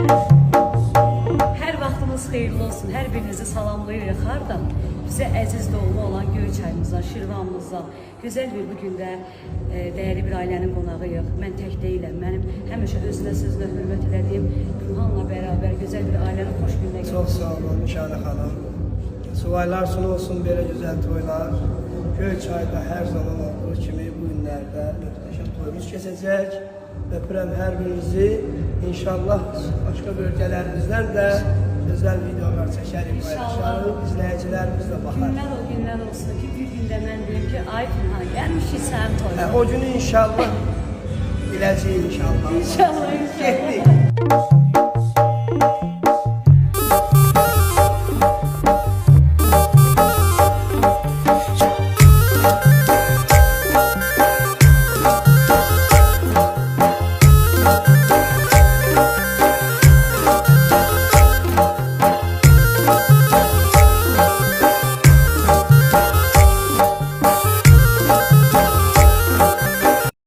Hər vaxtınız xeyirli olsun. Hər birinizi salamlayırıq. Hardan? Bizə əziz doğma olan Göyçayımızdan, Şirvanımızdan gözəl bir bu gündə dəyərli bir ailənin qonağıyıq. Mən tək deyiləm. Mənim həmişə özünə sözünə hörmət elədiyim Gülhanla bərabər gözəl bir ailənin xoş gününə gəldik. Çok sağ olun Nişanə xanım. Suvaylar sonu olsun böyle güzel toylar. Göyçayda her zaman olduğu kimi bu günlerde muhteşem toyumuz kesecek. Öpürəm hər birinizi. İnşallah başka bölgelerimizden de özel videolar çekerim, paylaşarım. İzleyicilerimiz de bakar. Günlər olsun ki, bir gündə mən deyim ki, ay Gülhan, gəlmişik sənin toyuna. O günü inşallah biləcəyik inşallah. İnşallah, inşallah. Getdik.